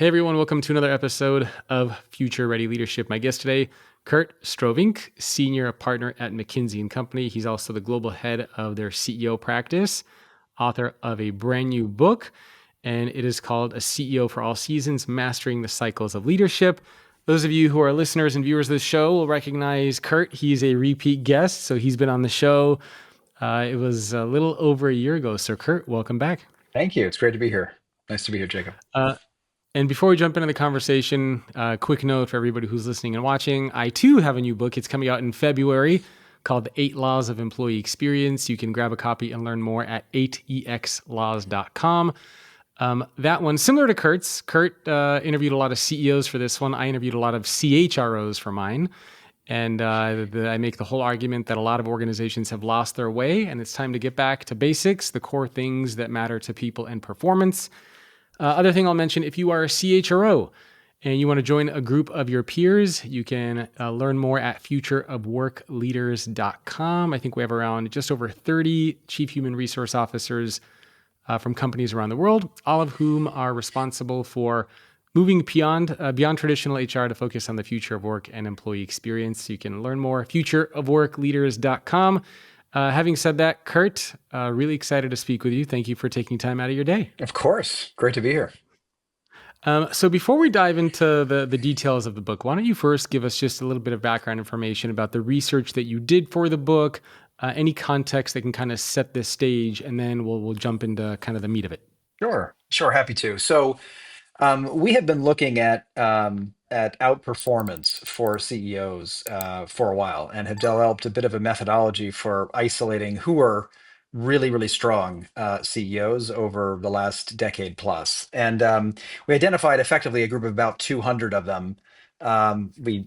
Hey everyone, welcome to another episode of Future Ready Leadership. My guest today, Kurt Strovink, Senior Partner at McKinsey and Company. He's also the global head of their CEO practice, author of a brand new book, and it is called A CEO for All Seasons, Mastering the Cycles of Leadership. Those of you who are listeners and viewers of the show will recognize Kurt. He's a repeat guest, so he's been on the show. It was a little over a year ago. So Kurt, welcome back. Thank you. It's great to be here. Nice to be here, Jacob. Uh, And before we jump into the conversation, quick note for everybody who's listening and watching. I too have a new book. It's coming out in February called The 8 Laws of Employee Experience. You can grab a copy and learn more at 8exlaws.com. That one, similar to Kurt's. Kurt interviewed a lot of CEOs for this one. I interviewed a lot of CHROs for mine. And I make the whole argument that a lot of organizations have lost their way, and it's time to get back to basics, the core things that matter to people and performance. Other thing I'll mention, if you are a CHRO and you want to join a group of your peers, you can learn more at futureofworkleaders.com. I think we have around just over 30 chief human resource officers from companies around the world, all of whom are responsible for moving beyond traditional HR to focus on the future of work and employee experience. You can learn more at futureofworkleaders.com. Having said that, Kurt, really excited to speak with you. Thank you for taking time out of your day. Of course. Great to be here. So before we dive into the details of the book, why don't you first give us just a little bit of background information about the research that you did for the book, any context that can kind of set this stage, and then we'll jump into kind of the meat of it. Sure. Happy to. So we have been looking at outperformance for CEOs for a while and have developed a bit of a methodology for isolating who are really, really strong CEOs over the last decade plus. And we identified effectively a group of about 200 of them. We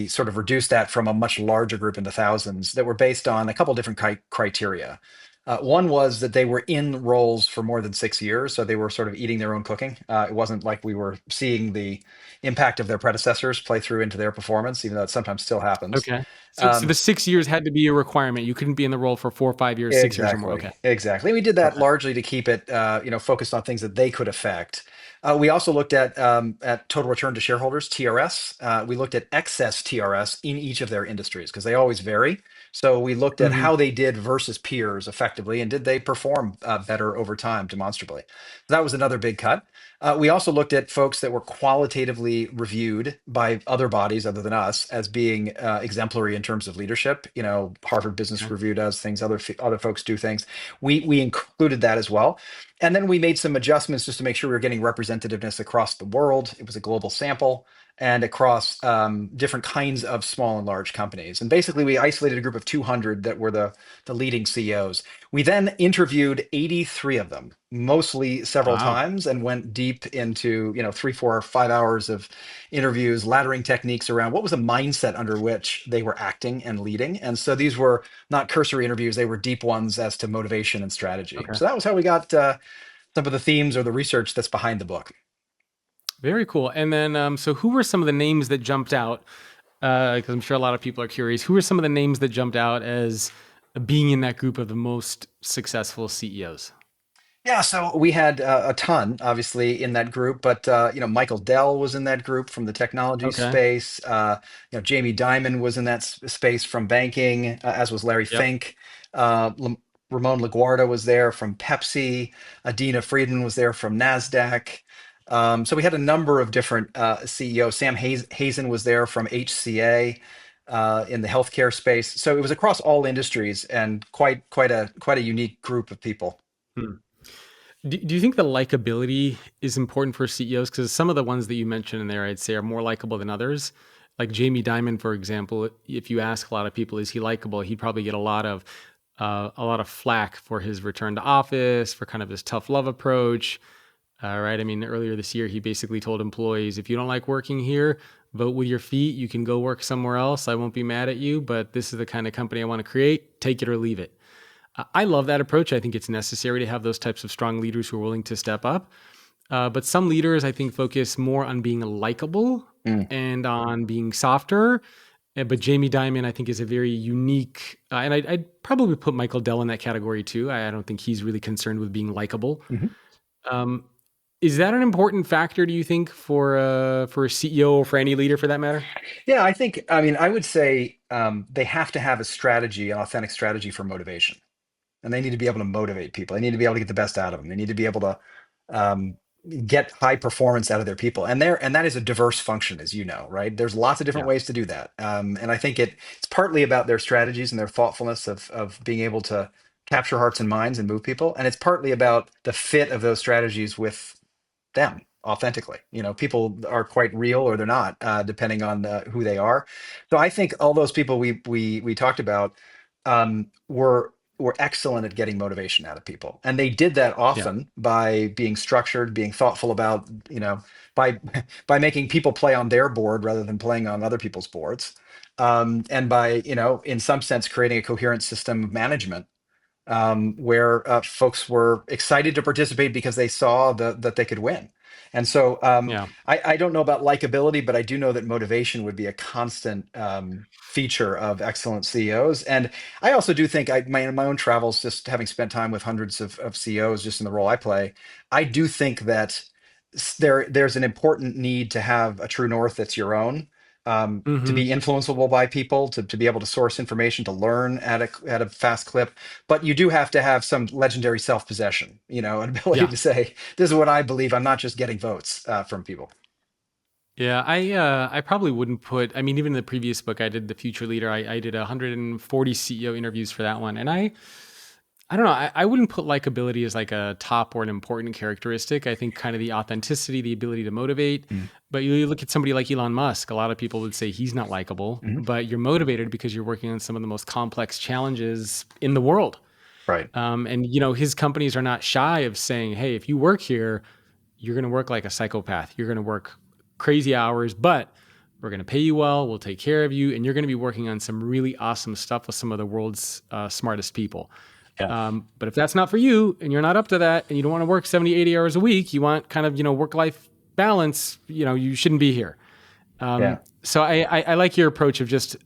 sort of reduced that from a much larger group into thousands that were based on a couple different criteria. One was that they were in roles for more than 6 years, so they were sort of eating their own cooking. It wasn't like we were seeing the impact of their predecessors play through into their performance, even though it sometimes still happens. Okay. So Um, the 6 years had to be a requirement. You couldn't be in the role for 4 or 5 years, 6 years or more. Exactly, Okay. exactly. We did that Okay. largely to keep it, focused on things that they could affect. We also looked at total return to shareholders (TRS). We looked at excess TRS in each of their industries because they always vary. So we looked at Hmm. how they did versus peers effectively, and did they perform better over time, demonstrably. That was another big cut. We also looked at folks that were qualitatively reviewed by other bodies other than us as being exemplary in terms of leadership. Harvard Business Okay. Review does things, other folks do things. We included that as well, and then we made some adjustments just to make sure we were getting representativeness across the world. It was a global sample and across different kinds of small and large companies. And basically, we isolated a group of 200 that were the leading CEOs. We then interviewed 83 of them, mostly several Wow. times, and went deep into 3, 4, 5 hours of interviews, laddering techniques around what was the mindset under which they were acting and leading. And so these were not cursory interviews; they were deep ones as to motivation and strategy. Okay. So that was how we got some of the themes or the research that's behind the book. Very cool. And then, so who were some of the names that jumped out? Because I'm sure a lot of people are curious. Who are some of the names that jumped out as being in that group of the most successful CEOs? Yeah, so we had a ton, obviously, in that group, but Michael Dell was in that group from the technology Okay. space. Jamie Dimon was in that space from banking, as was Larry Yep. Fink. Ramon LaGuardia was there from Pepsi. Adina Friedman was there from Nasdaq. So we had a number of different CEOs. Sam Hazen was there from HCA in the healthcare space. So it was across all industries and quite a unique group of people. Hmm. Do you think the likability is important for CEOs? Because some of the ones that you mentioned in there, I'd say, are more likable than others. Like Jamie Dimon, for example, if you ask a lot of people, is he likable? He'd probably get a lot of flack for his return to office, for kind of his tough love approach. Right? I mean, earlier this year, he basically told employees, if you don't like working here, vote with your feet. You can go work somewhere else. I won't be mad at you, but this is the kind of company I want to create. Take it or leave it. I love that approach. I think it's necessary to have those types of strong leaders who are willing to step up. But some leaders, I think, focus more on being likable Mm. and on being softer. But Jamie Dimon, I think, is a very unique, and I'd probably put Michael Dell in that category too. I don't think he's really concerned with being likable. Mhm. Um, Is that an important factor, do you think, for a CEO or for any leader for that matter? Yeah, I mean, I would say they have to have a strategy, an authentic strategy for motivation. And they need to be able to motivate people. They need to be able to get the best out of them. They need to be able to um, get high performance out of their people. And that is a diverse function, as you know, right? There's lots of different Yeah. ways to do that. And I think it's partly about their strategies and their thoughtfulness of being able to capture hearts and minds and move people. And it's partly about the fit of those strategies with them authentically. People are quite real or they're not, depending on who they are. So I think all those people we talked about were excellent at getting motivation out of people, and they did that Yeah. often by being structured, being thoughtful about, by by making people play on their board rather than playing on other people's boards, and by, in some sense, creating a coherent system of management where folks were excited to participate because they saw that they could win. And so Yeah. I don't know about likability, but I do know that motivation would be a constant feature of excellent CEOs. And I also do think in my own travels, just having spent time with hundreds of CEOs just in the role I play, I do think that there's an important need to have a true north that's your own, to Hmm. be influenceable by people, to be able to source information, to learn at a fast clip. But you do have to have some legendary self-possession, an ability Yeah. to say, this is what I believe. I'm not just getting votes from people. Yeah, I probably wouldn't put. I mean, even in the previous book, I did the Future Leader. I did 140 CEO interviews for that one, and I don't know. I wouldn't put likability as like a top or an important characteristic. I think kind of the authenticity, the ability to motivate. Mm, But you look at somebody like Elon Musk. A lot of people would say he's not likable, mhm. but you're motivated because you're working on some of the most complex challenges in the world. Right. And his companies are not shy of saying, "Hey, if you work here, you're going to work like a psychopath. You're going to work crazy hours, but we're going to pay you well. We'll take care of you. And you're going to be working on some really awesome stuff with some of the world's smartest people. Yeah. But if that's not for you and you're not up to that and you don't want to work 70, 80 hours a week, you want kind of, work life balance, you shouldn't be here. Yeah. So I like your approach of just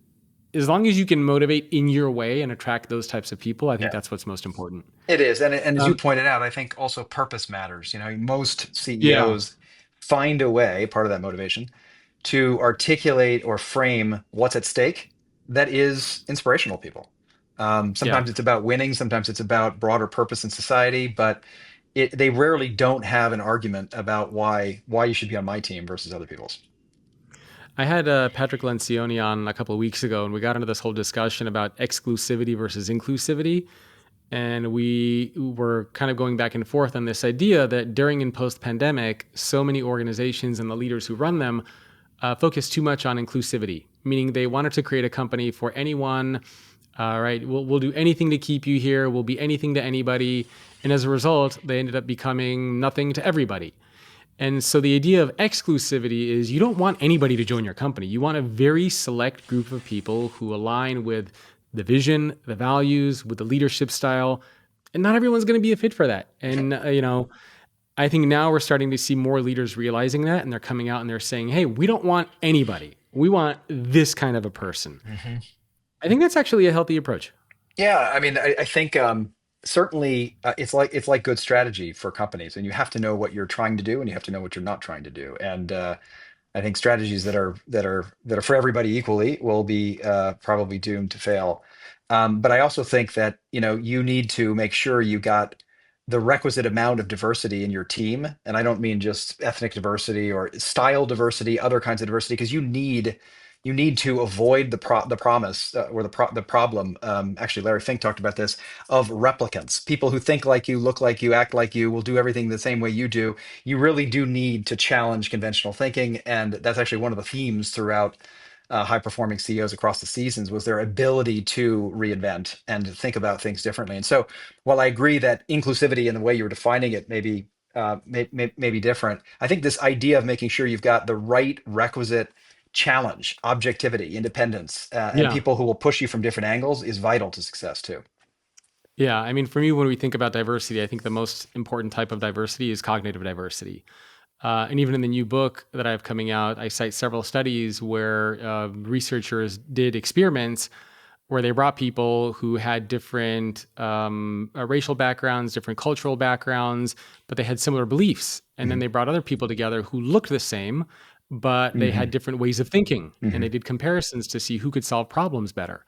as long as you can motivate in your way and attract those types of people, I think Yeah. that's what's most important. It is. And as you Um, pointed out, I think also purpose matters. Most yeah. CEOs find a way, part of that motivation, to articulate or frame what's at stake that is inspirational to people. Yeah. Sometimes it's about winning, sometimes it's about broader purpose in society, but they rarely don't have an argument about why you should be on my team versus other people's. I had Patrick Lencioni on a couple of weeks ago, and we got into this whole discussion about exclusivity versus inclusivity. And we were kind of going back and forth on this idea that during and post pandemic, so many organizations and the leaders who run them focus too much on inclusivity, meaning they wanted to create a company for anyone. Right, we'll do anything to keep you here. We'll be anything to anybody. And as a result, they ended up becoming nothing to everybody. And so the idea of exclusivity is you don't want anybody to join your company. You want a very select group of people who align with the vision, the values, with the leadership style. And not everyone's going to be a fit for that. And, I think now we're starting to see more leaders realizing that. And they're coming out and they're saying, hey, we don't want anybody. We want this kind of a person. Mhm. I think that's actually a healthy approach. Yeah, I mean, I think certainly it's like good strategy for companies, and you have to know what you're trying to do, and you have to know what you're not trying to do. And I think strategies that are for everybody equally will be probably doomed to fail. But I also think that you need to make sure you got the requisite amount of diversity in your team, and I don't mean just ethnic diversity or style diversity, other kinds of diversity, because you need to avoid the promise or the problem. Actually, Larry Fink talked about this, of replicants, people who think like you, look like you, act like you, will do everything the same way you do. You really do need to challenge conventional thinking, and that's actually one of the themes throughout high performing CEOs across the seasons, was their ability to reinvent and to think about things differently. And so, while I agree that inclusivity and the way you were defining it may be different, I think this idea of making sure you've got the right requisite challenge, objectivity, independence, and Yeah. people who will push you from different angles is vital to success too. Yeah. I mean, for me, when we think about diversity, I think the most important type of diversity is cognitive diversity. And even in the new book that I have coming out, I cite several studies where researchers did experiments where they brought people who had different racial backgrounds, different cultural backgrounds, but they had similar beliefs. And then Hmm. they brought other people together who looked the same, but they had Hmm. different ways of thinking. And they Hmm. did comparisons to see who could solve problems better.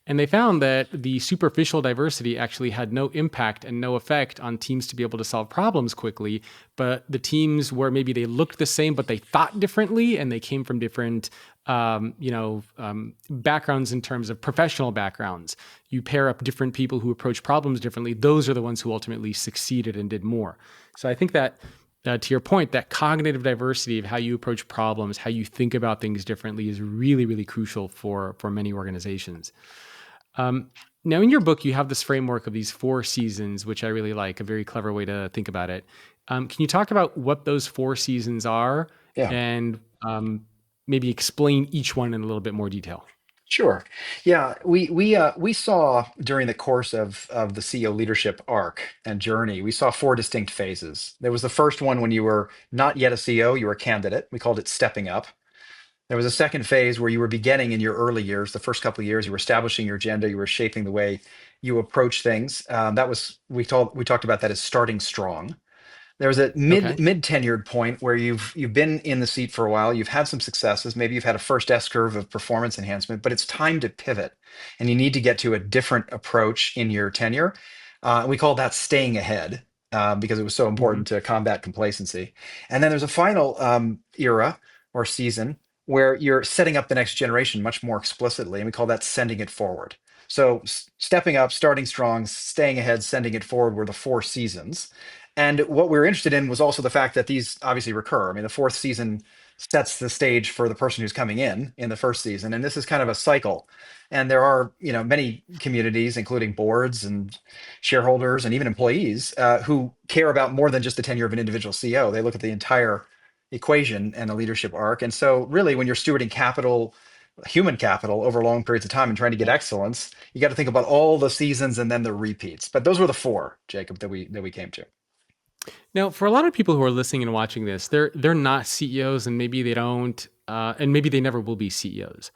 And they found that the superficial diversity actually had no impact and no effect on teams to be able to solve problems quickly. But the teams where maybe they looked the same, but they thought differently and they came from different, backgrounds in terms of professional backgrounds. You pair up different people who approach problems differently. Those are the ones who ultimately succeeded and did more. So I think that to your point, that cognitive diversity of how you approach problems, how you think about things differently is really, really crucial for many organizations. Um, Now, in your book, you have this framework of these four seasons, which I really like, a very clever way to think about it. Can you talk about what those four seasons are Yeah. and maybe explain each one in a little bit more detail? Sure. Yeah, we saw during the course of the CEO leadership arc and journey, we saw four distinct phases. There was the first one when you were not yet a CEO, you were a candidate. We called it stepping up. There was a second phase where you were beginning in your early years, the first couple of years, you were establishing your agenda, you were shaping the way you approach things. That was we talked about that as starting strong. There was a Okay. mid tenured point where you've been in the seat for a while, you've had some successes, maybe you've had a first S curve of performance enhancement, but it's time to pivot, and you need to get to a different approach in your tenure. We call that staying ahead, because it was so Hmm. important to combat complacency. And then there's a final era or season where you're setting up the next generation much more explicitly, and we call that sending it forward. So stepping up, starting strong, staying ahead, sending it forward were the four seasons. And what we were interested in was also the fact that these obviously recur. I mean, the fourth season sets the stage for the person who's coming in the first season, and this is kind of a cycle. And there are, many communities, including boards and shareholders and even employees, who care about more than just the tenure of an individual CEO. They look at the entire equation and the leadership arc. And so, really, when you're stewarding capital, human capital over long periods of time and trying to get excellence, you got to think about all the seasons and then the repeats. But those were the four, Jacob, that we came to. Now, for a lot of people who are listening and watching this, they're not CEOs, and maybe they don't, and maybe they never will be CEOs.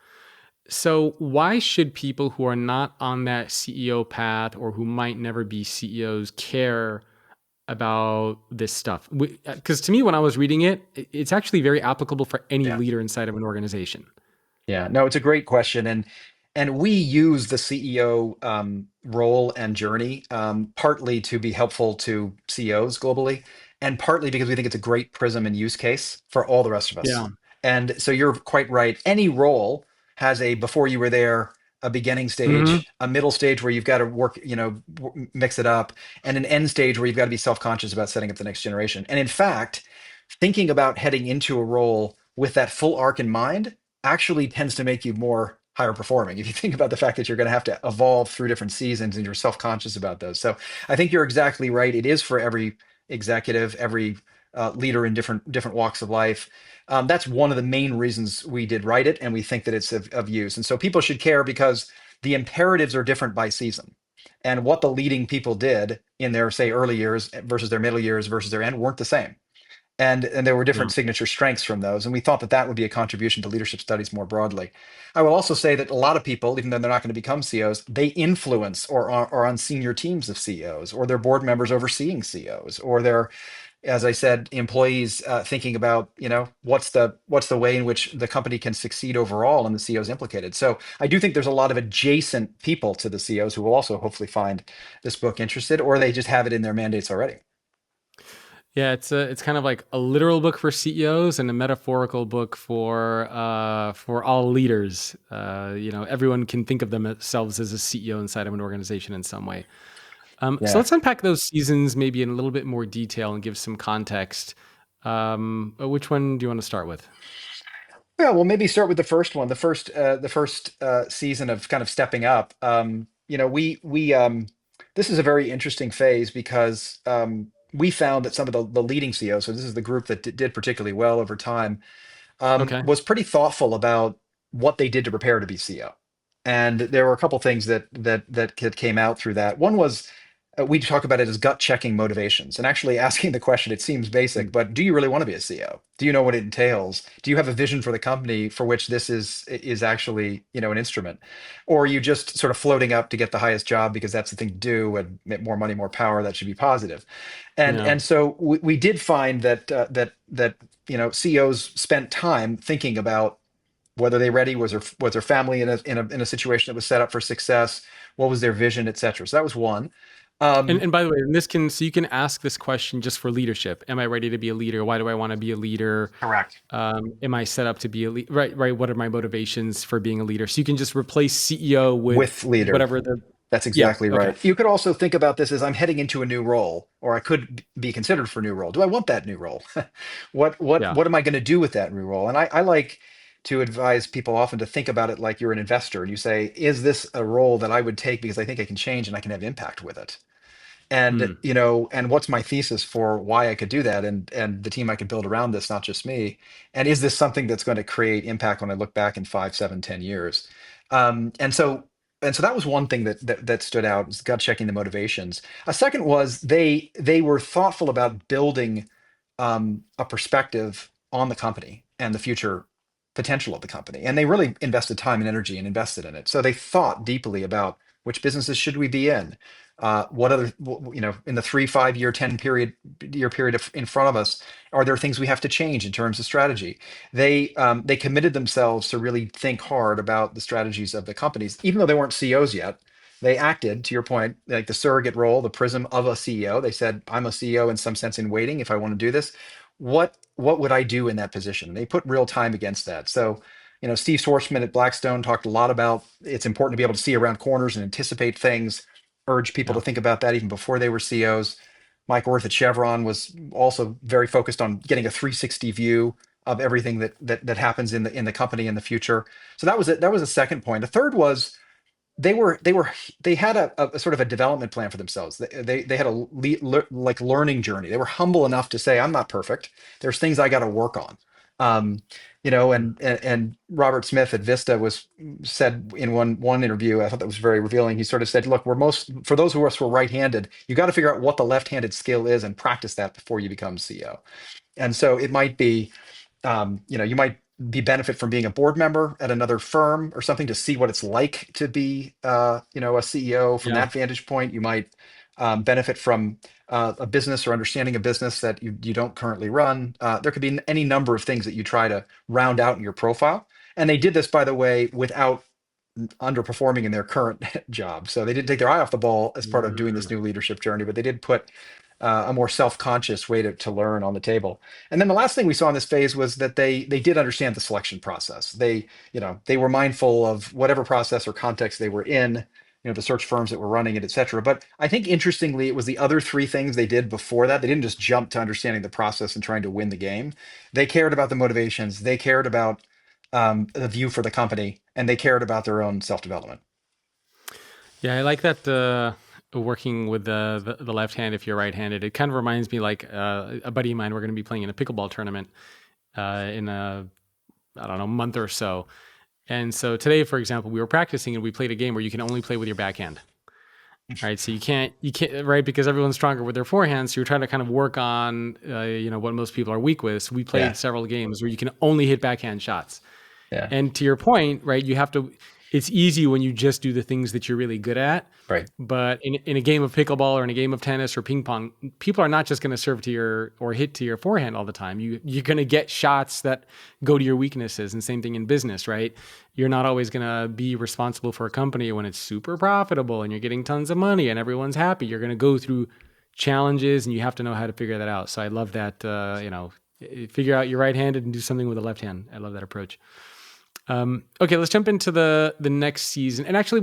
So, why should people who are not on that CEO path or who might never be CEOs care about this stuff? Because to me, when I was reading it, it's actually very applicable for any Yeah. leader inside of an organization. Yeah, no, it's a great question, and we use the CEO role and journey, partly to be helpful to CEOs globally, and partly because we think it's a great prism and use case for all the rest of Yeah. us. And so you're quite right. Any role has a before you were there, a beginning Hmm. stage, a middle stage where you've got to work, mix it up, and an end stage where you've got to be self-conscious about setting up the next generation. And in fact, thinking about heading into a role with that full arc in mind actually tends to make you more higher performing if you think about the fact that you're going to have to evolve through different seasons and you're self-conscious about those. So I think you're exactly right. It is for every executive, every leader in different walks of life. That's one of the main reasons we did write it, and we think that it's of use. And so people should care because the imperatives are different by season, and what the leading people did in their, say, early years versus their middle years versus their end weren't the same, and there were Yeah. different signature strengths from those, and we thought that that would be a contribution to leadership studies more broadly. I will also say that a lot of people, even though they're not going to become CEOs, they influence or are on senior teams of CEOs, or they're board members overseeing CEOs, or they're, as I said, employees, thinking about, what's the way in which the company can succeed overall, and the CEOs implicated. So I do think there's a lot of adjacent people to the CEOs who will also hopefully find this book interested, or they just have it in their mandates already. Yeah, it's kind of like a literal book for CEOs and a metaphorical book for all leaders. Everyone can think of themselves as a CEO inside of an organization in some way. So Yeah. let's unpack those seasons maybe in a little bit more detail and give some context. Which one do you want to start with? Yeah, well, maybe start with the first one, the first season of kind of stepping up. This is a very interesting phase because we found that some of the leading CEOs, so this is the group that did particularly well over time, Okay. was pretty thoughtful about what they did to prepare to be CEO. And there were a couple things that came out through that. One was we talk about it as gut checking motivations and actually asking the question. It seems basic, Mm. but do you really want to be a CEO? Do you know what it entails? Do you have a vision for the company for which this is actually, an instrument? Or are you just sort of floating up to get the highest job because that's the thing to do, and more money, more power, that should be positive. Yeah. And so we did find that CEOs spent time thinking about whether they ready, was their family in a situation that was set up for success, what was their vision, et cetera. So that was one. And um, and by the way, and this can so you can ask this question just for leadership. Am I ready to be a leader? Why do I want to be a leader? Correct. Am I set up to be a leader? Right, right. What are my motivations for being a leader? So you can just replace CEO with With leader. whatever the That's yeah. exactly Okay. right. You could also think about this as I'm heading into a new role, or I could be considered for a new role. Do I want that new role? what what Yeah. what am I going to do with that new role? And I like to advise people often to think about it like you're an investor, and you say, is this a role that I would take because I think I can change and I can have impact with it? And Hmm. and what's my thesis for why I could do that, and the team I could build around this, not just me? And is this something that's going to create impact when I look back in 5, 7, 10 years? And so that was one thing that stood out, was gut checking the motivations. A second was they were thoughtful about building a perspective on the company and the future potential of the company. And they really invested time and energy and invested in it. So they thought deeply about which businesses should we be in? What other, in the 3, 5 year, 10 year period in front of us, are there things we have to change in terms of strategy? They committed themselves to really think hard about the strategies of the companies, even though they weren't CEOs yet. They acted, to your point, like the surrogate role, the prism of a CEO. They said, I'm a CEO in some sense in waiting if I want to do this. What would I do in that position? They put real time against that. So, Steve Schwarzman at Blackstone talked a lot about it's important to be able to see around corners and anticipate things, urge people to Yeah. think about that even before they were CEOs. Mike Wirth at Chevron was also very focused on getting a 360 view of everything that happens in the company in the future. So that was a second point. The third was they had a sort of a development plan for themselves. They had a like learning journey. They were humble enough to say, I'm not perfect. There's things I got to work on. um Mm. and Robert Smith at Vista was said in one interview, I thought that was very revealing. He sort of said, look, for those of us who are right-handed, you got to figure out what the left-handed skill is and practice that before you become CEO. And so it might be, you might be benefit from being a board member at another firm or something to see what it's like to be, a CEO from Yeah. that vantage point. You might benefit from a business or understanding a business that you don't currently run. There could be any number of things that you try to round out in your profile. And they did this, by the way, without underperforming in their current job. So they didn't take their eye off the ball as part of doing this Mm. new leadership journey, but they did put a more self-conscious way to learn on the table. And then the last thing we saw in this phase was that they did understand the selection process. They were mindful of whatever process or context they were in, the search firms that were running it, et cetera. But I think interestingly, it was the other three things they did before that. They didn't just jump to understanding the process and trying to win the game. They cared about the motivations. They cared about the view for the company, and they cared about their own self-development. Yeah, I like that working with the left hand if you're right-handed. It kind of reminds me like a buddy of mine. We're going to be playing in a pickleball tournament in a I don't know month or so. And so today, for example, we were practicing and we played a game where you can only play with your backhand. Right. So you can't, right. Because everyone's stronger with their forehand. So you're trying to kind of work on, what most people are weak with. So we Yeah, played several games where you can only hit backhand shots. yeah, And to your point, right, it's easy when you just do the things that you're really good at. right. But in a game of pickleball or in a game of tennis or ping pong, people are not just going to serve to your or hit to your forehand all the time. You're going to get shots that go to your weaknesses. And same thing in business, right? You're not always going to be responsible for a company when it's super profitable and you're getting tons of money and everyone's happy. You're going to go through challenges and you have to know how to figure that out. So I love that, figure out you're right-handed and do something with the left hand. I love that approach. Okay, let's jump into the next season. And actually,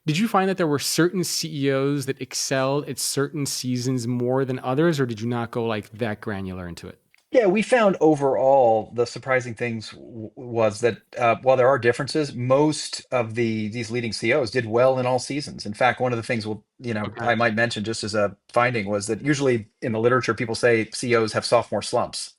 did you find that there were certain CEOs that excelled at certain seasons more than others, or did you not go like that granular into it? Yeah, we found overall the surprising things was that while there are differences, most of these leading CEOs did well in all seasons. In fact, one of the things Okay. I might mention just as a finding was that usually in the literature people say CEOs have sophomore slumps.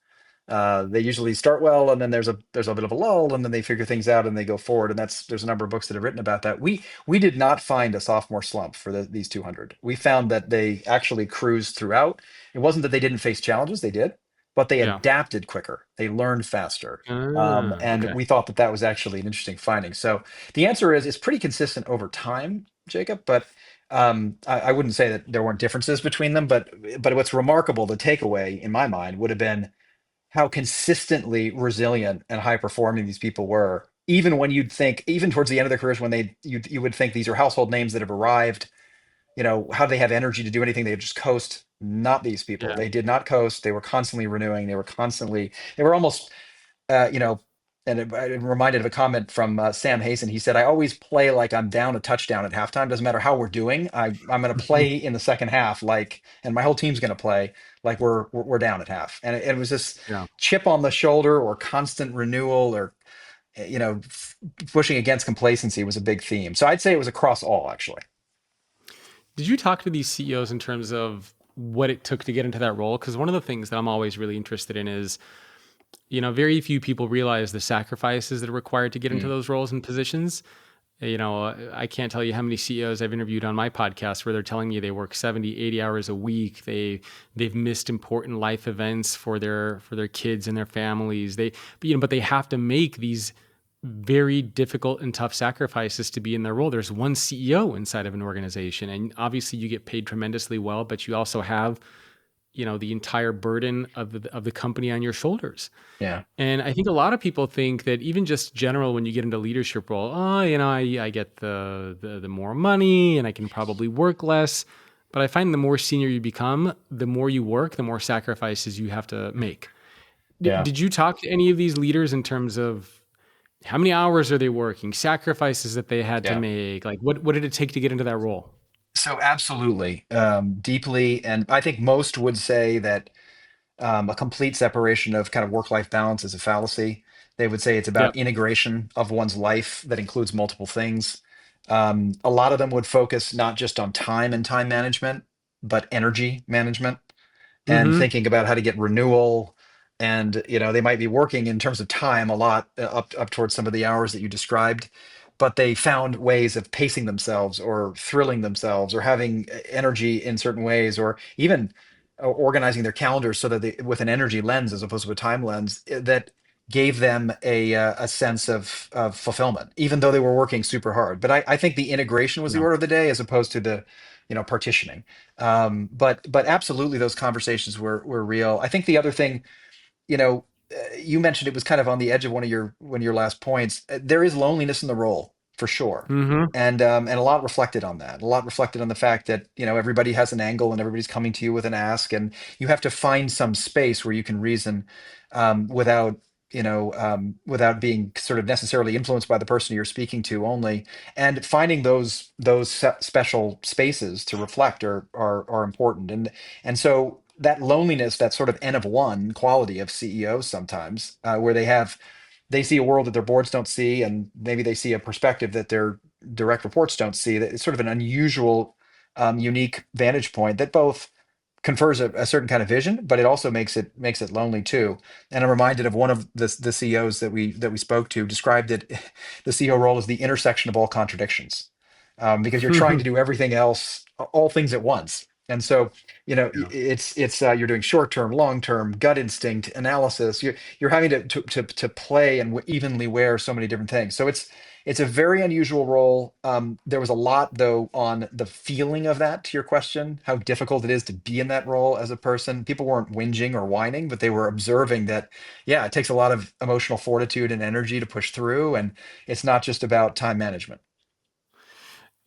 They usually start well, and then there's a bit of a lull, and then they figure things out and they go forward. And there's a number of books that have written about that. We did not find a sophomore slump for these 200. We found that they actually cruised throughout. It wasn't that they didn't face challenges; they did, but they Yeah. adapted quicker. They learned faster. And Okay. we thought that that was actually an interesting finding. So the answer is it's pretty consistent over time, Jacob. But I wouldn't say that there weren't differences between them. But what's remarkable, the takeaway in my mind would have been how consistently resilient and high performing these people were. Even when you'd think, even towards the end of their careers, when you would think these are household names that have arrived. How do they have energy to do anything? They just coast. Not these people. Yeah. They did not coast. They were constantly renewing. They were almost uh, you know, and I'm reminded of a comment from Sam Hazen. He said, "I always play like I'm down a touchdown at halftime. Doesn't matter how we're doing. I'm going to play in the second half, and my whole team's going to play like we're down at half." And it was this Yeah. chip on the shoulder or constant renewal or pushing against complacency was a big theme. So I'd say it was across all actually. Did you talk to these CEOs in terms of what it took to get into that role? Because one of the things that I'm always really interested in is, very few people realize the sacrifices that are required to get into Mm, those roles and positions. I can't tell you how many CEOs I've interviewed on my podcast where they're telling me they work 70, 80 hours a week. They've missed important life events for their kids and their families. But they have to make these very difficult and tough sacrifices to be in their role. There's one CEO inside of an organization, and obviously you get paid tremendously well, but you also have, the entire burden of the company on your shoulders. yeah, And I think a lot of people think that even just general when you get into leadership role, oh, I get the more money and I can probably work less. But I find the more senior you become, the more you work, the more sacrifices you have to make. yeah, Did you talk to any of these leaders in terms of how many hours are they working, sacrifices that they had to yeah. make? Like what did it take to get into that role? So absolutely, deeply, and I think most would say that a complete separation of kind of work-life balance is a fallacy. They would say it's Yep. about integration of one's life that includes multiple things. A lot of them would focus not just on time and time management, but energy management and Mm-hmm. thinking about how to get renewal. And they might be working in terms of time a lot up towards some of the hours that you described, but they found ways of pacing themselves or thrilling themselves or having energy in certain ways or even organizing their calendars so that with an energy lens as opposed to a time lens that gave them a sense of fulfillment, even though they were working super hard. But I think the integration was the Yeah. order of the day as opposed to the partitioning. But absolutely, those conversations were real. I think the other thing, you mentioned it was kind of on the edge of one of your last points. There is loneliness in the role for sure, Mm-hmm. and a lot reflected on that. A lot reflected on the fact that everybody has an angle and everybody's coming to you with an ask, and you have to find some space where you can reason without being sort of necessarily influenced by the person you're speaking to only, and finding those special spaces to reflect are important. And so that loneliness, that sort of N of one quality of CEOs sometimes, where they see a world that their boards don't see, and maybe they see a perspective that their direct reports don't see. That it's sort of an unusual, unique vantage point that both confers a certain kind of vision, but it also makes it lonely too. And I'm reminded of one of the CEOs that we spoke to described it, the CEO role as the intersection of all contradictions, because you're trying to do everything else, all things at once. And so, Yeah. it's you're doing short term, long term, gut instinct analysis. You're having to play and evenly wear so many different things. So it's a very unusual role. There was a lot, though, on the feeling of that, to your question, how difficult it is to be in that role as a person. People weren't whinging or whining, but they were observing that, yeah, it takes a lot of emotional fortitude and energy to push through. And it's not just about time management.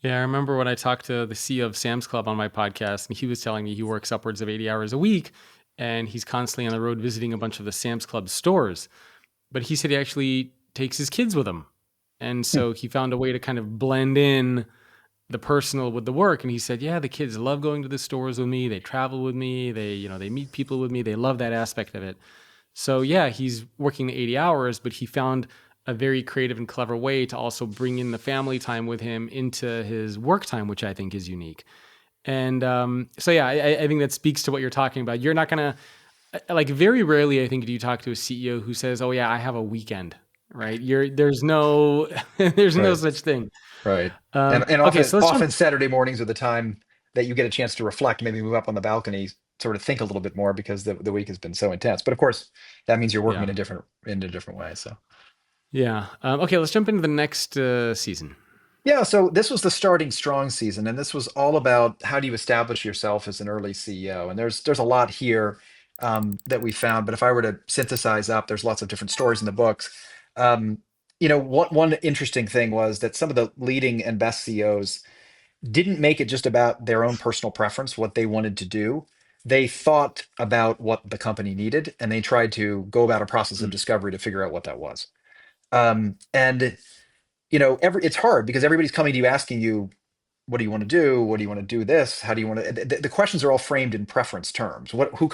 Yeah, I remember when I talked to the CEO of Sam's Club on my podcast, and he was telling me he works upwards of 80 hours a week, and he's constantly on the road visiting a bunch of the Sam's Club stores. But he said he actually takes his kids with him. And Hmm. so he found a way to kind of blend in the personal with the work. And he said, yeah, the kids love going to the stores with me. They travel with me. They meet people with me. They love that aspect of it. So yeah, he's working the 80 hours, but he found a very creative and clever way to also bring in the family time with him into his work time, which I think is unique. And so yeah, I think that speaks to what you're talking about. You're not gonna like very rarely, I think, do you talk to a CEO who says, "Oh yeah, I have a weekend." Right? There's no there's no Right. such thing. Right. And Okay, often so let's jump. often Saturday mornings are the time that you get a chance to reflect, maybe move up on the balcony, sort of think a little bit more because the week has been so intense. But of course, that means you're working Yeah, in a different way. So yeah. Okay, let's jump into the next season. yeah, so this was the starting strong season, and this was all about how do you establish yourself as an early CEO. And there's a lot here that we found, but if I were to synthesize up, there's lots of different stories in the books. Um, one interesting thing was that some of the leading and best CEOs didn't make it just about their own personal preference, what they wanted to do. They thought about what the company needed, and they tried to go about a process of Mm, discovery to figure out what that was. And it's hard because everybody's coming to you asking you, what do you want to do? What do you want to do this? How do you want to? The questions are all framed in preference terms. Who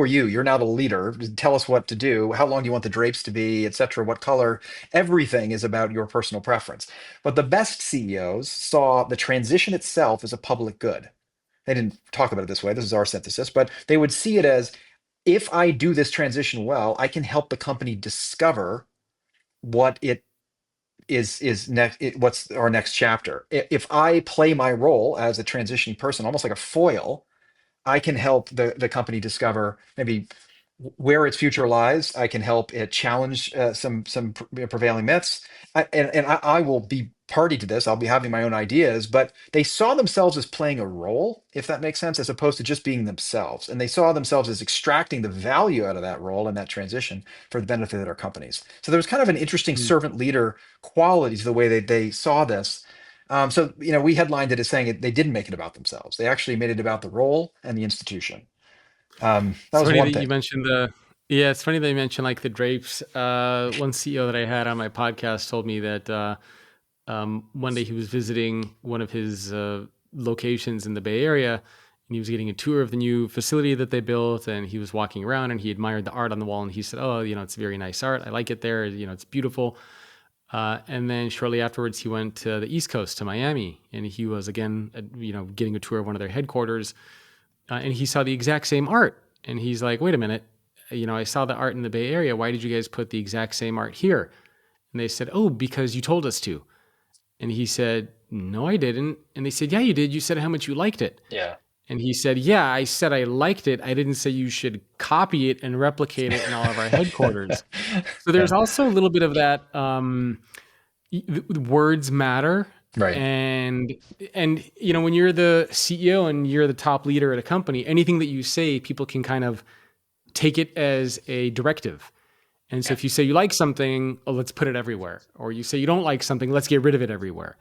are you? You're now the leader. Tell us what to do. How long do you want the drapes to be, etc. What color? Everything is about your personal preference. But the best CEOs saw the transition itself as a public good. They didn't talk about it this way. This is our synthesis, but they would see it as, if I do this transition well, I can help the company discover what it is next, what's our next chapter. If I play my role as a transitioning person, almost like a foil, I can help the company discover maybe where its future lies. I can help it challenge prevailing myths, and I will be party to this. I'll be having my own ideas, but they saw themselves as playing a role, if that makes sense, as opposed to just being themselves. And they saw themselves as extracting the value out of that role and that transition for the benefit of their companies. So there was kind of an interesting mm. servant leader quality to the way they saw this. So we headlined it as saying they didn't make it about themselves. They actually made it about the role and the institution. That It's was funny one that you thing. mentioned the. Yeah, it's funny that you mentioned like the drapes. One CEO that I had on my podcast told me that one day he was visiting one of his locations in the Bay Area, and he was getting a tour of the new facility that they built, and he was walking around and he admired the art on the wall, and he said, "Oh, it's very nice art. I like it there. It's beautiful." And then shortly afterwards, he went to the East Coast to Miami, and he was again, getting a tour of one of their headquarters, and he saw the exact same art, and he's like, "Wait a minute, I saw the art in the Bay Area. Why did you guys put the exact same art here?" And they said, "Oh, because you told us to." And he said, "No, I didn't." And they said, "Yeah, you did. You said how much you liked it." Yeah. And he said, "Yeah, I said I liked it. I didn't say you should copy it and replicate it in all of our headquarters." So Yeah. there's also a little bit of that. Words matter, Right. and when you're the CEO and you're the top leader at a company, anything that you say, people can kind of take it as a directive. And so Yeah. if you say you like something, oh, let's put it everywhere, or you say you don't like something, let's get rid of it everywhere.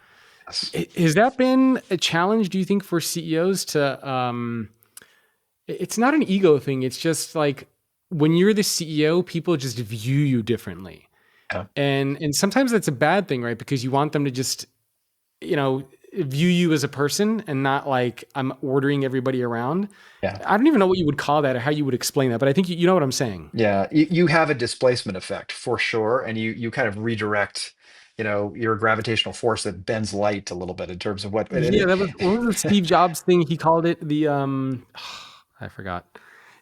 Yes. Has that been a challenge, do you think, for CEOs to it's not an ego thing, it's just like when you're the CEO, people just view you differently. Yeah. And sometimes that's a bad thing, right? Because you want them to just, you know, view you as a person and not like I'm ordering everybody around. Yeah. I don't even know what you would call that or how you would explain that, but I think you know what I'm saying. Yeah. You have a displacement effect for sure, and you kind of redirect, your gravitational force that bends light a little bit in terms of Yeah, that was what was the Steve Jobs thing? He called it the I forgot.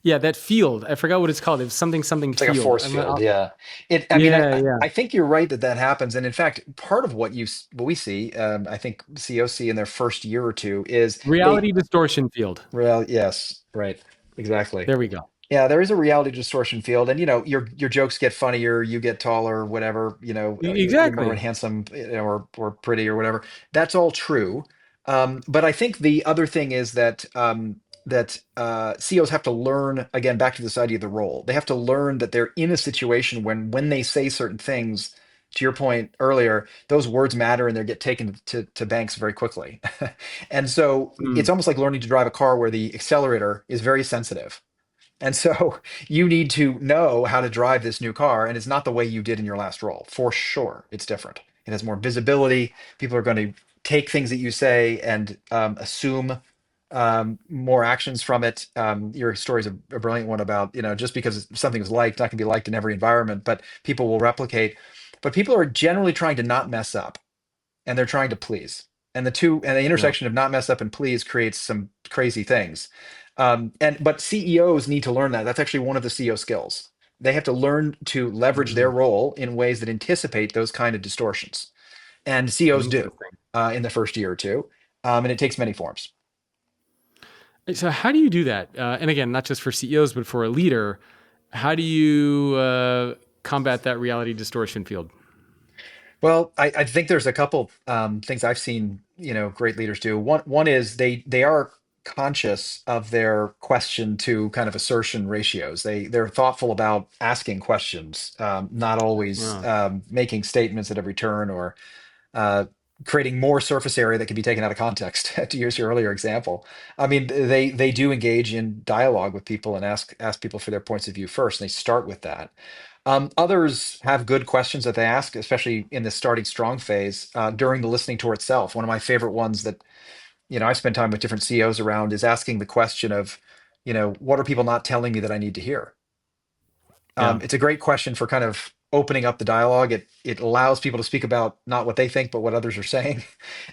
Yeah, that field. I forgot what it's called. It was something It's like a field. force field. I'll, Yeah. I mean, I, yeah, yeah. I think you're right that that happens. And in fact, part of what we see, I think COC in their first year or two is they, Reality distortion field. well, yes, right. Exactly. There we go. Yeah, there is a reality distortion field, and your jokes get funnier, you get taller, whatever. You're more Exactly. handsome, or pretty or whatever. That's all true. But I think the other thing is that CEOs have to learn, again, back to this idea of the role. They have to learn that they're in a situation when they say certain things. To your point earlier, those words matter and they get taken to banks very quickly. And so Mm, it's almost like learning to drive a car where the accelerator is very sensitive, and so you need to know how to drive this new car, and it's not the way you did in your last role. For sure, it's different. It has more visibility. People are going to take things that you say and assume more actions from it. Your story is a brilliant one about, just because something is liked, not going to be liked in every environment, but people will replicate. But people are generally trying to not mess up, and they're trying to please. And the yeah. intersection of not mess up and please creates some crazy things. But CEOs need to learn that. That's actually one of the CEO skills. They have to learn to leverage their Mm, role in ways that anticipate those kind of distortions. And CEOs do interesting. in the first year or two. And it takes many forms. So how do you do that? And again, not just for CEOs, but for a leader, how do you combat that reality distortion field? Well, I think there's a couple things I've seen, great leaders do. One is they are conscious of their question to kind of assertion ratios. They're thoughtful about asking questions, not always Wow. making statements at every turn or uh, creating more surface area that can be taken out of context. To use your earlier example, I mean, they do engage in dialogue with people and ask people for their points of view first. And they start with that. Others have good questions that they ask, especially in the starting strong phase during the listening tour itself. One of my favorite ones that I spend time with different CEOs around is asking the question of, what are people not telling me that I need to hear? Yeah. It's a great question for kind of opening up the dialogue. It allows people to speak about not what they think, but what others are saying,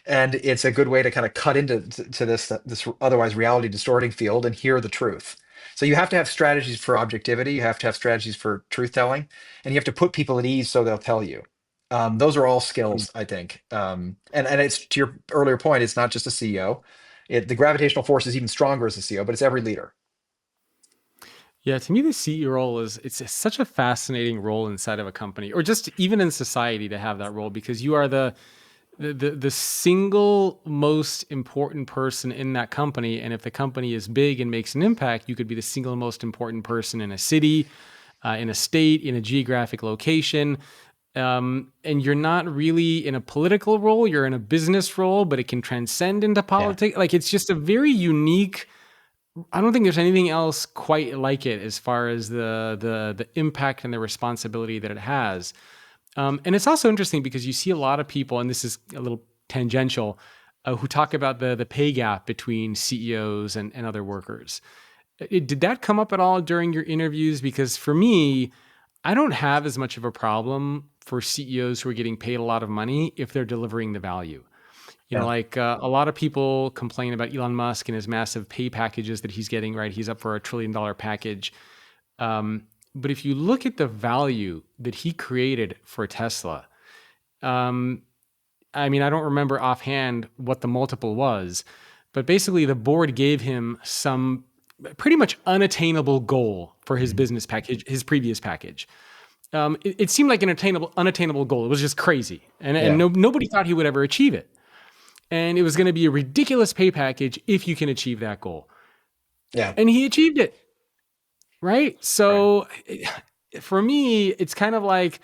and it's a good way to kind of cut into to this otherwise reality distorting field and hear the truth. So you have to have strategies for objectivity. You have to have strategies for truth telling, and you have to put people at ease so they'll tell you. Those are all Mm. skills, I think. And it's to your earlier point. It's not just a CEO. The gravitational force is even stronger as a CEO, but it's every leader. Yeah, to me, the CEO role such a fascinating role inside of a company, or just even in society to have that role, because you are the single most important person in that company. And if the company is big and makes an impact, you could be the single most important person in a city, in a state, in a geographic location. And you're not really in a political role, you're in a business role, but it can transcend into Yeah, politics. Like it's just a very unique. I don't think there's anything else quite like it as far as the impact and the responsibility that it has. And it's also interesting because you see a lot of people, and this is a little tangential, who talk about the pay gap between CEOs and other workers. Did that come up at all during your interviews? Because for me, I don't have as much of a problem for CEOs who are getting paid a lot of money if they're delivering the value. yeah, Like a lot of people complain about Elon Musk and his massive pay packages that he's getting, right? He's up for $1 trillion package. But if you look at the value that he created for Tesla, um, I mean, I don't remember offhand what the multiple was, but basically the board gave him some pretty much unattainable goal for his mhm, business package, his previous package. It seemed like an unattainable goal. It was just crazy, and yeah, nobody thought he would ever achieve it. And it was going to be a ridiculous pay package if you can achieve that goal. yeah. And he achieved it, right? Right. So for me, it's kind of like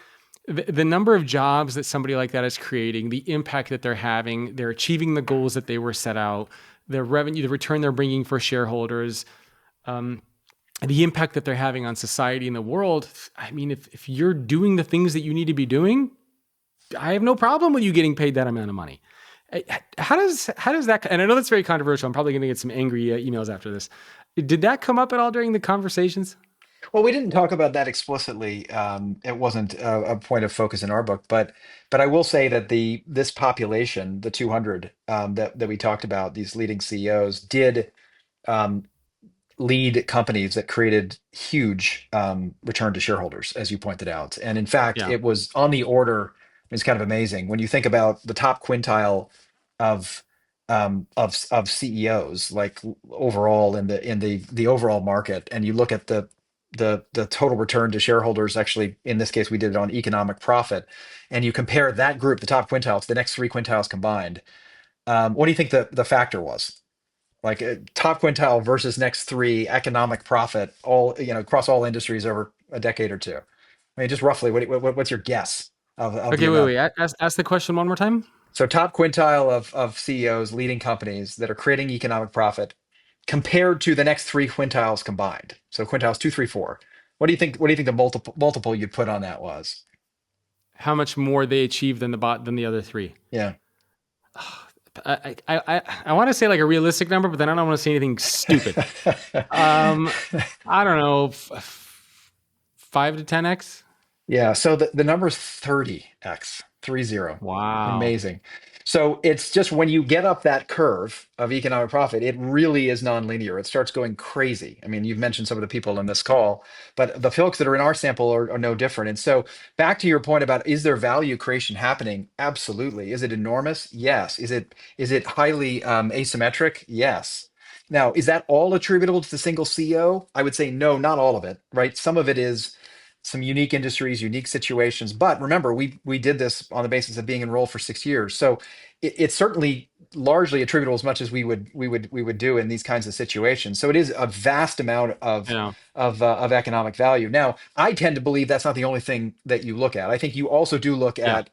the number of jobs that somebody like that is creating, the impact that they're having, they're achieving the goals that they were set out, the revenue, the return they're bringing for shareholders, um, the impact that they're having on society and the world. I mean, if you're doing the things that you need to be doing, I have no problem with you getting paid that amount of money. How does that? And I know that's very controversial. I'm probably going to get some angry emails after this. Did that come up at all during the conversations? Well, we didn't talk about that explicitly. It wasn't a point of focus in our book, but I will say that the this population, the 200 that we talked about, these leading CEOs, did um, lead companies that created huge return to shareholders, as you pointed out. And in fact, Yeah, it was on the order. It's kind of amazing when you think about the top quintile of of CEOs, like overall in the overall market, and you look at the total return to shareholders. Actually, in this case, we did it on economic profit, and you compare that group, the top quintile, to the next three quintiles combined. What do you think the factor was? Like top quintile versus next three economic profit, all across all industries over a decade or two. I mean, just roughly, what's your guess of the okay, wait, amount? wait. Ask the question one more time. So top quintile of CEOs leading companies that are creating economic profit compared to the next three quintiles combined. So quintiles two, three, four. What do you think the multiple you'd put on that was? How much more they achieved than the other three? Yeah. I want to say like a realistic number, but then I don't want to say anything stupid. Um, I don't know, 5 to 10x. Yeah, so the number is 30x, 30. Wow. Amazing. So it's just when you get up that curve of economic profit, it really is nonlinear. It starts going crazy. I mean, you've mentioned some of the people in this call, but the folks that are in our sample are no different. And so back to your point about, is there value creation happening? Absolutely. Is it enormous? Yes. Is it highly asymmetric? Yes. Now, is that all attributable to the single CEO? I would say no, not all of it, right? Some of it is some unique industries, unique situations. But remember, we did this on the basis of being enrolled for 6 years, so it's certainly largely attributable as much as we would do in these kinds of situations. So it is a vast amount of Yeah. of economic value. Now, I tend to believe that's not the only thing that you look at. I think you also do look Yeah. at,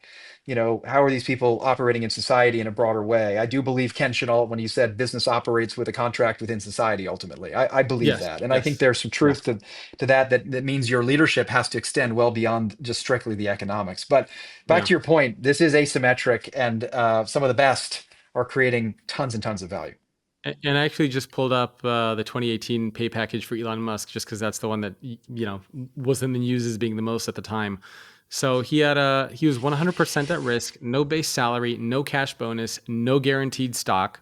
how are these people operating in society in a broader way. I do believe Ken Chenault when he said business operates with a contract within society. Ultimately, I believe Yes. that, and I think Yes. there's some Yeah. truth to that means your leadership has to extend well beyond just strictly the economics. But back Yeah. to your point, this is asymmetric, and some of the best are creating tons and tons of value. And I actually just pulled up the 2018 pay package for Elon Musk, just because that's the one that was in the news as being the most at the time. So he was 100% at risk, no base salary, no cash bonus, no guaranteed stock.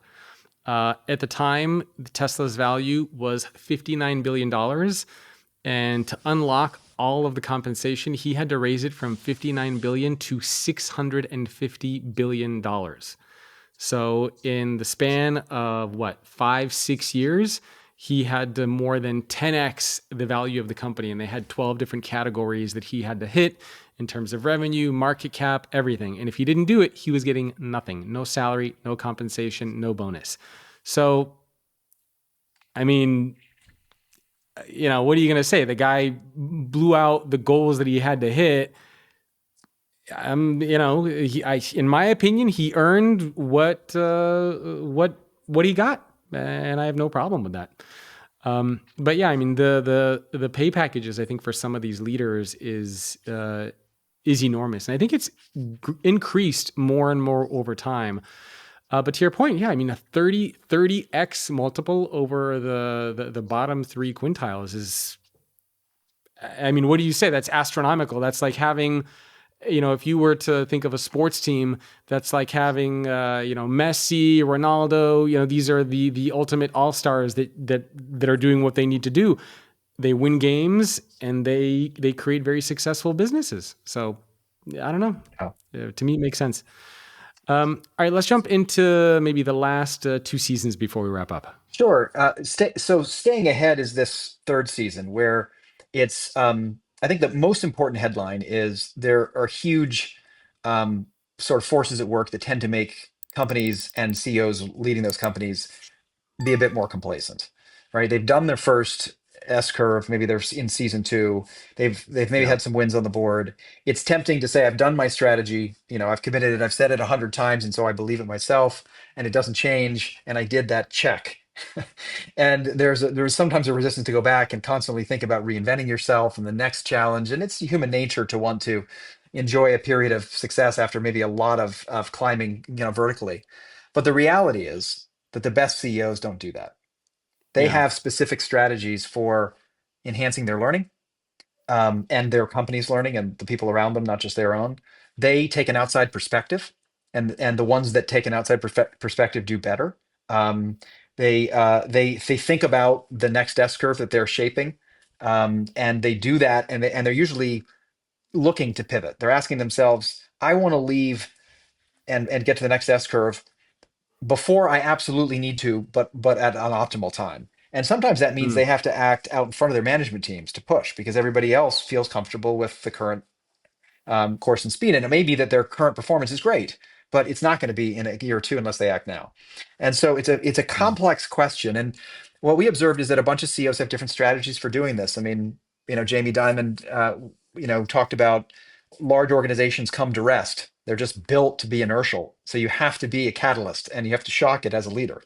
At the time, Tesla's value was $59 billion, and to unlock all of the compensation, he had to raise it from 59 billion to $650 billion. So in the span of what, 5, 6 years, he had to more than 10x the value of the company. And they had 12 different categories that he had to hit in terms of revenue, market cap, everything. And if he didn't do it, he was getting nothing, no salary, no compensation, no bonus. So, I mean, what are you going to say? The guy blew out the goals that he had to hit. In my opinion, he earned what he got, and I have no problem with that. But yeah, I mean the pay packages, I think for some of these leaders is enormous, and I think it's increased more and more over time. But to your point, yeah, I mean a 30x multiple over the bottom three quintiles is, I mean, what do you say? That's astronomical. That's like having, if you were to think of a sports team, that's like having, Messi, Ronaldo. These are the ultimate all stars that are doing what they need to do. They win games and they create very successful businesses. So I don't know. Yeah. To me, it makes sense. All right, let's jump into maybe the last two seasons before we wrap up. Sure. So staying ahead is this third season where it's, I think the most important headline is there are huge um, sort of forces at work that tend to make companies and CEOs leading those companies be a bit more complacent, right? They've done their first S curve, maybe they're in season two. They've maybe Yeah. had some wins on the board. It's tempting to say, I've done my strategy, I've committed it, I've said it 100 times, and so I believe it myself, and it doesn't change, and I did that check. And there's sometimes a resistance to go back and constantly think about reinventing yourself and the next challenge. And it's human nature to want to enjoy a period of success after maybe a lot of climbing, vertically. But the reality is that the best CEOs don't do that. They Yeah. have specific strategies for enhancing their learning, and their company's learning and the people around them, not just their own. They take an outside perspective, and the ones that take an outside perspective do better. Um, they think about the next S curve that they're shaping, and they do that, and they're usually looking to pivot. They're asking themselves, "I want to leave and get to the next S curve before I absolutely need to, but at an optimal time." And sometimes that means Mm. they have to act out in front of their management teams to push because everybody else feels comfortable with the current course and speed. And it may be that their current performance is great, but it's not going to be in a year or two unless they act now. And so it's a Yeah. complex question. And what we observed is that a bunch of CEOs have different strategies for doing this. I mean, Jamie Dimon, talked about large organizations come to rest. They're just built to be inertial. So you have to be a catalyst and you have to shock it as a leader.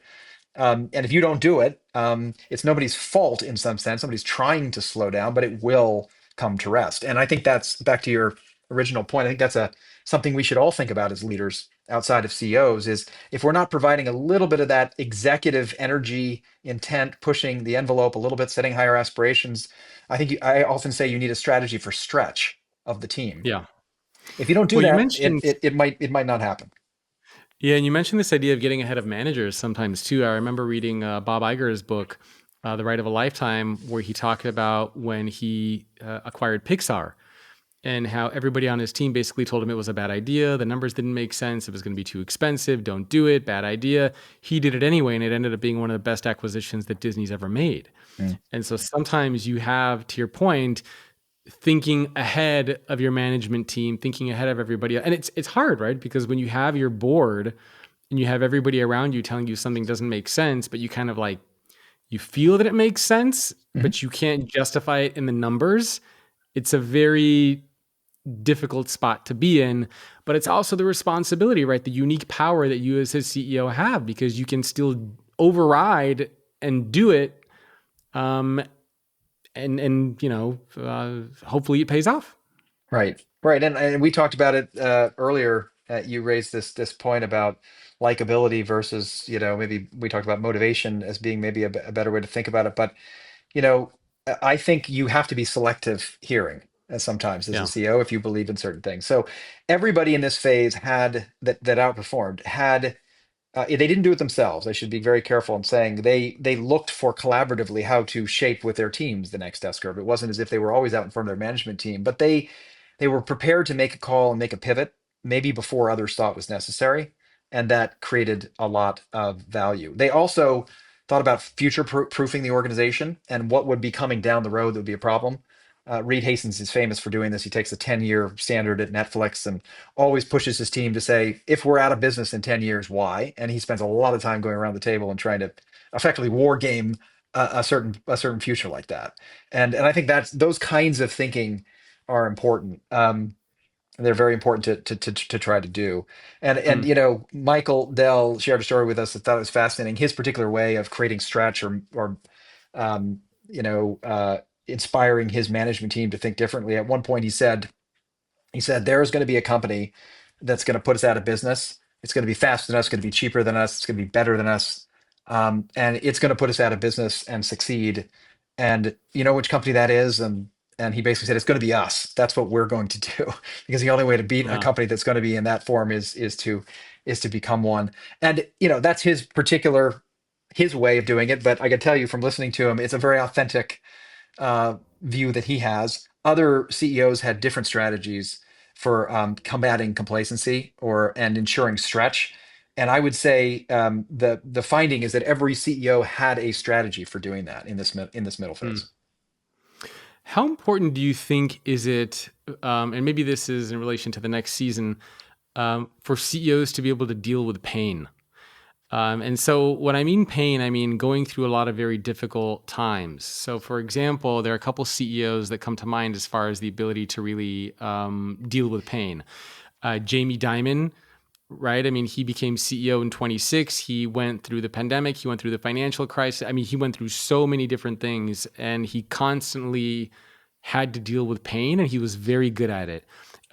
And if you don't do it, it's nobody's fault in some sense. Somebody's trying to slow down, but it will come to rest. And I think that's back to your original point. I think that's something we should all think about as leaders outside of CEOs is if we're not providing a little bit of that executive energy, intent, pushing the envelope a little bit, setting higher aspirations. I often say you need a strategy for stretch. of the team. Yeah. If you don't do Well, you that, mentioned it might not happen. yeah, and you mentioned this idea of getting ahead of managers sometimes too. I remember reading Bob Iger's book, The Right of a Lifetime, where he talked about when he acquired Pixar and how everybody on his team basically told him it was a bad idea. The numbers didn't make sense. It was going to be too expensive. Don't do it. Bad idea. He did it anyway, and it ended up being one of the best acquisitions that Disney's ever made. Mm. And so sometimes you have, to your point, thinking ahead of your management team, thinking ahead of everybody. And it's hard, right? Because when you have your board and you have everybody around you telling you something doesn't make sense, but you kind of like you feel that it makes sense, Mhm. but you can't justify it in the numbers. It's a very difficult spot to be in, but it's also the responsibility, right? The unique power that you as his CEO have because you can still override and do it. Um, and hopefully it pays off. Right, right, and we talked about it earlier. You raised this point about likability versus, maybe we talked about motivation as being maybe a better way to think about it. But I think you have to be selective hearing sometimes as a Yeah. CEO if you believe in certain things. So everybody in this phase had that outperformed had they didn't do it themselves. I should be very careful in saying they looked for collaboratively how to shape with their teams the next S curve. It wasn't as if they were always out in front of their management team, but they were prepared to make a call and make a pivot, maybe before others thought was necessary, and that created a lot of value. They also thought about future proofing the organization and what would be coming down the road that would be a problem. Reed Hastings is famous for doing this. He takes a 10-year standard at Netflix and always pushes his team to say, if we're out of business in 10 years, why? And he spends a lot of time going around the table and trying to effectively war game a certain future like that. And I think that's those kinds of thinking are important. They're very important to try to do. And Hmm. Michael Dell shared a story with us that I thought it was fascinating. His particular way of creating stretch or um, you know uh, inspiring his management team to think differently. At one point, he said, there's going to be a company that's going to put us out of business. It's going to be faster than us, it's going to be cheaper than us, it's going to be better than us. And it's going to put us out of business and succeed. And you know which company that is? And he basically said, it's going to be us. That's what we're going to do. Because the only way to beat a Yeah. company that's going to be in that form is to become one. And that's his way of doing it. But I can tell you from listening to him, it's a very authentic view that he has. Other CEOs had different strategies for combating complacency and ensuring stretch. And I would say the finding is that every CEO had a strategy for doing that in this middle Hmm. phase. How important do you think is it, and maybe this is in relation to the next season, for CEOs to be able to deal with pain? And so, when I mean pain, I mean going through a lot of very difficult times. So, for example, there are a couple CEOs that come to mind as far as the ability to really deal with pain. Jamie Dimon, right? I mean, he became CEO in 26. He went through the pandemic, he went through the financial crisis. I mean, he went through so many different things and he constantly had to deal with pain and he was very good at it.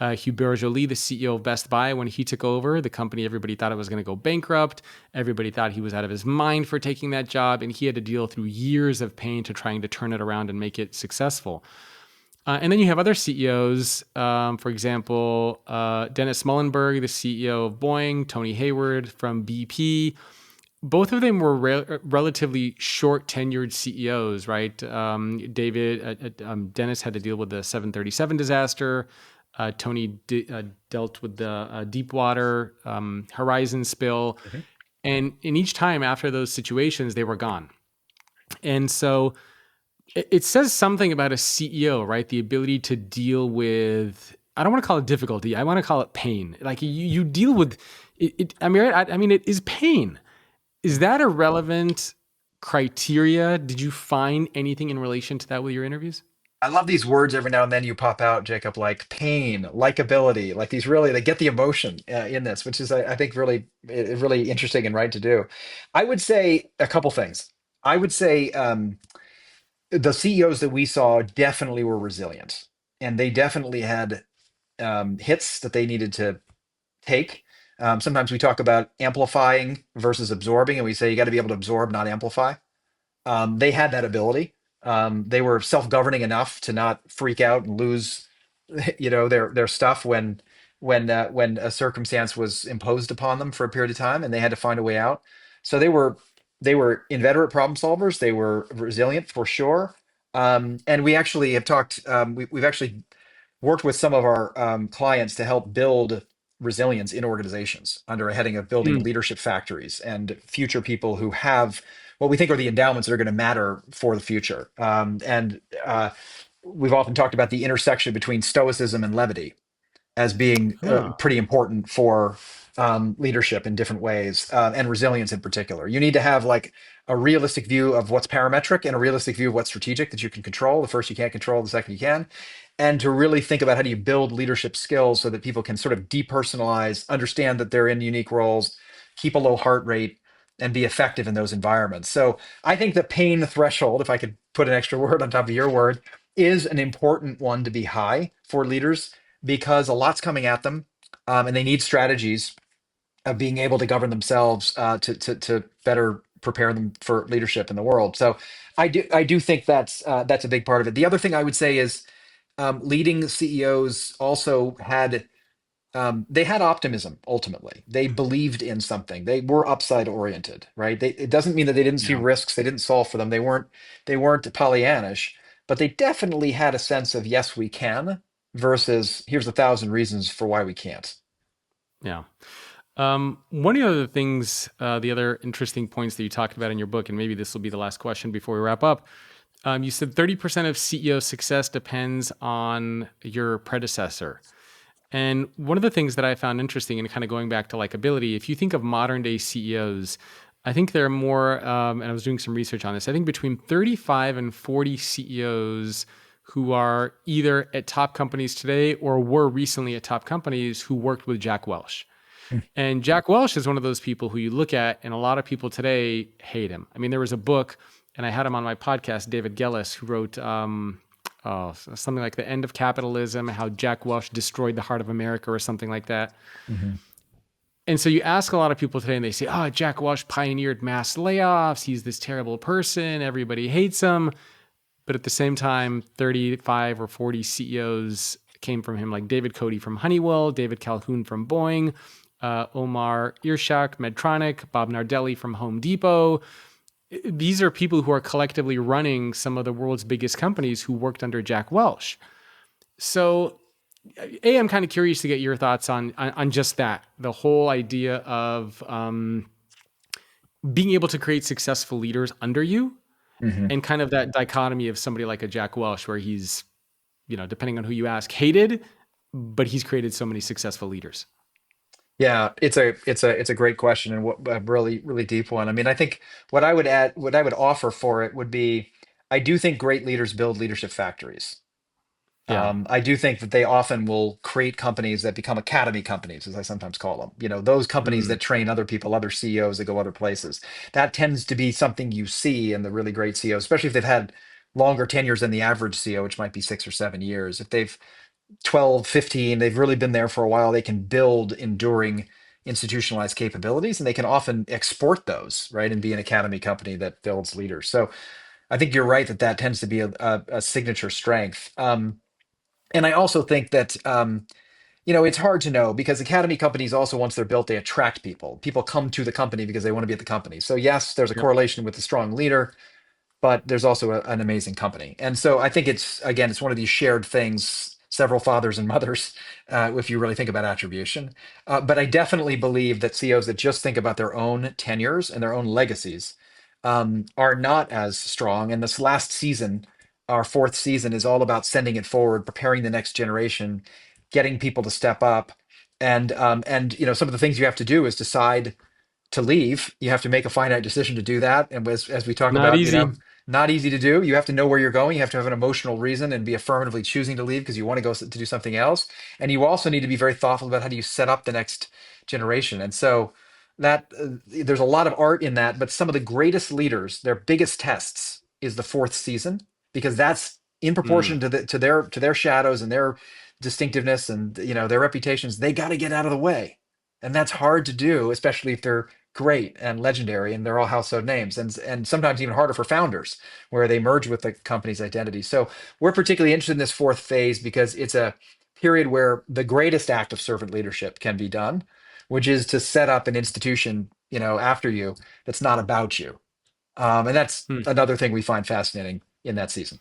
Hubert Joly, the CEO of Best Buy, when he took over the company, everybody thought it was going to go bankrupt. Everybody thought he was out of his mind for taking that job, and he had to deal through years of pain to trying to turn it around and make it successful. And then you have other CEOs, for example, Dennis Muhlenberg, the CEO of Boeing, Tony Hayward from BP. Both of them were relatively short tenured CEOs, right? Dennis had to deal with the 737 disaster. Tony dealt with the Deepwater Horizon spill. Mhm. And in each time after those situations, they were gone. And so it says something about a CEO, right? The ability to deal with, I don't want to call it difficulty. I want to call it pain. Like you deal with it. I mean, I mean, it is pain. Is that a relevant criteria? Did you find anything in relation to that with your interviews? I love these words every now and then you pop out, Jacob, like pain, likability, like these really, they get the emotion in this, which is, I think, really interesting and right to do. I would say a couple things. I would say the CEOs that we saw definitely were resilient, and they definitely had hits that they needed to take. Sometimes we talk about amplifying versus absorbing, and we say you got to be able to absorb, not amplify. They had that ability. They were self-governing enough to not freak out and lose their stuff when a circumstance was imposed upon them for a period of time and they had to find a way out. So they were inveterate problem solvers. They were resilient for sure. And we actually have talked. We've actually worked with some of our clients to help build resilience in organizations under a heading of building Mm. leadership factories and future people who have what we think are the endowments that are going to matter for the future. And we've often talked about the intersection between stoicism and levity as being Huh. pretty important for leadership in different ways, and resilience in particular. You need to have like a realistic view of what's parametric and a realistic view of what's strategic that you can control. The first you can't control, the second you can. And to really think about how do you build leadership skills so that people can sort of depersonalize, understand that they're in unique roles, keep a low heart rate, and be effective in those environments. So I think the pain threshold, if I could put an extra word on top of your word, is an important one to be high for leaders because a lot's coming at them, and they need strategies of being able to govern themselves to better prepare them for leadership in the world. So I do think that's a big part of it. The other thing I would say is leading CEOs also had they had optimism. Ultimately, they believed in something. They were upside oriented, right? It doesn't mean that they didn't see Yeah. risks. They didn't solve for them. They weren't Pollyannish, but they definitely had a sense of yes, we can versus here's a thousand reasons for why we can't. Yeah. One of the other things, the other interesting points that you talked about in your book, and maybe this will be the last question before we wrap up. You said 30% of CEO success depends on your predecessor. And one of the things that I found interesting, and kind of going back to likability, if you think of modern day CEOs, I think there are more, and I was doing some research on this, I think between 35 and 40 CEOs who are either at top companies today or were recently at top companies who worked with Jack Welch. And Jack Welch is one of those people who you look at, and a lot of people today hate him. I mean, there was a book, and I had him on my podcast, David Gellis, who wrote something like The End of Capitalism, how Jack Welch destroyed the heart of America or something like that. Mhm. And so you ask a lot of people today, and they say, oh, Jack Welch pioneered mass layoffs. He's this terrible person. Everybody hates him. But at the same time, 35 or 40 CEOs came from him, like David Cote from Honeywell, David Calhoun from Boeing, Omar Irshak, Medtronic, Bob Nardelli from Home Depot. These are people who are collectively running some of the world's biggest companies who worked under Jack Welch. So, I'm kind of curious to get your thoughts on just that, the whole idea of being able to create successful leaders under you, Mhm. and kind of that dichotomy of somebody like a Jack Welch, where he's, depending on who you ask, hated, but he's created so many successful leaders. Yeah, it's a great question and a really really deep one. I mean, I think what I would offer for it would be, I do think great leaders build leadership factories. Yeah. I do think that they often will create companies that become academy companies, as I sometimes call them. Those companies Mm. that train other people, other CEOs that go other places. That tends to be something you see in the really great CEOs, especially if they've had longer tenures than the average CEO, which might be 6 or 7 years. If they've 12, 15, they've really been there for a while, they can build enduring institutionalized capabilities and they can often export those, right? And be an academy company that builds leaders. So I think you're right that that tends to be a signature strength. And I also think that it's hard to know because academy companies also, once they're built, they attract people. People come to the company because they want to be at the company. So yes, there's a Yep. correlation with the strong leader, but there's also an amazing company. And so I think it's one of these shared things, several fathers and mothers, if you really think about attribution. But I definitely believe that CEOs that just think about their own tenures and their own legacies are not as strong. And this last season, our fourth season, is all about sending it forward, preparing the next generation, getting people to step up. And some of the things you have to do is decide to leave. You have to make a finite decision to do that. And as we talk Not about, easy. not easy to do. You have to know where you're going. You have to have an emotional reason and be affirmatively choosing to leave because you want to go to do something else. And you also need to be very thoughtful about how do you set up the next generation. And so that there's a lot of art in that, but some of the greatest leaders, their biggest tests is the fourth season because that's in Mm. proportion to their shadows and their distinctiveness and their reputations. They got to get out of the way, and that's hard to do, especially if they're great and legendary and they're all household names, and sometimes even harder for founders where they merge with the company's identity. So we're particularly interested in this fourth phase because it's a period where the greatest act of servant leadership can be done, which is to set up an institution, after you that's not about you. And that's Hmm. another thing we find fascinating in that season.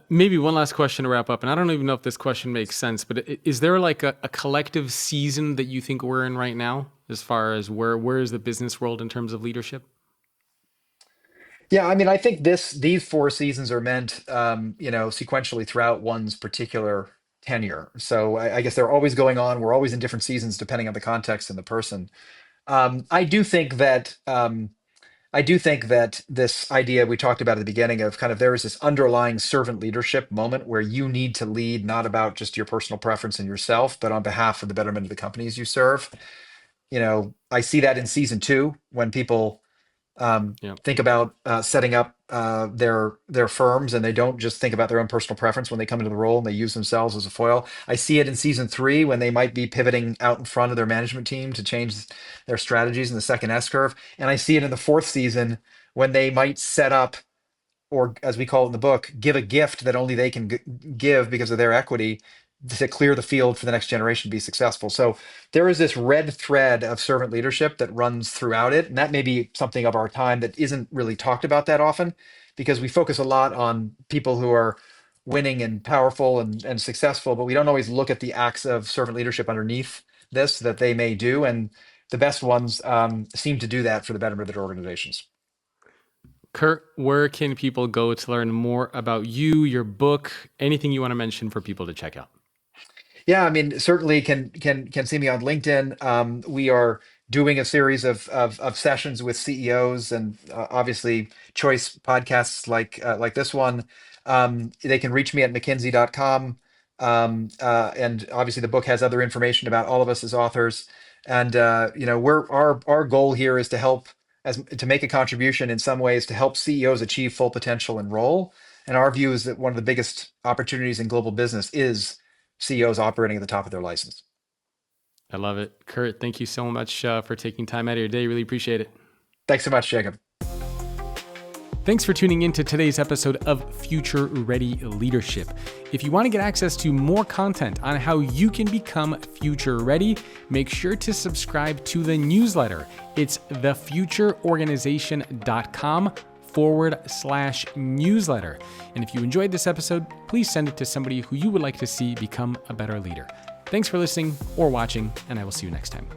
Maybe one last question to wrap up, and I don't even know if this question makes sense, but is there like a collective season that you think we're in right now, as far as where is the business world in terms of leadership? Yeah, I mean, I think these four seasons are meant, sequentially throughout one's particular tenure. So I guess they're always going on. We're always in different seasons depending on the context and the person. I do think that this idea we talked about at the beginning of kind of there is this underlying servant leadership moment where you need to lead not about just your personal preference and yourself, but on behalf of the betterment of the companies you serve. I see that in season two when people Yeah. think about setting up their firms, and they don't just think about their own personal preference when they come into the role and they use themselves as a foil. I see it in season three when they might be pivoting out in front of their management team to change their strategies in the second S curve, and I see it in the fourth season when they might set up, or as we call it in the book, give a gift that only they can give because of their equity to clear the field for the next generation to be successful. So there is this red thread of servant leadership that runs throughout it. And that may be something of our time that isn't really talked about that often because we focus a lot on people who are winning and powerful and successful, but we don't always look at the acts of servant leadership underneath this that they may do. And the best ones seem to do that for the betterment of their organizations. Kurt, where can people go to learn more about you, your book, anything you want to mention for people to check out? Yeah, I mean, certainly can see me on LinkedIn. We are doing a series of sessions with CEOs and obviously choice podcasts like this one. They can reach me at McKinsey.com. And obviously the book has other information about all of us as authors. And we're our goal here is to help as to make a contribution in some ways to help CEOs achieve full potential and role. And our view is that one of the biggest opportunities in global business is CEOs operating at the top of their license. I love it. Kurt, thank you so much for taking time out of your day. Really appreciate it. Thanks so much, Jacob. Thanks for tuning in to today's episode of Future Ready Leadership. If you want to get access to more content on how you can become future ready, make sure to subscribe to the newsletter. It's thefutureorganization.com/newsletter. And if you enjoyed this episode, please send it to somebody who you would like to see become a better leader. Thanks for listening or watching, and I will see you next time.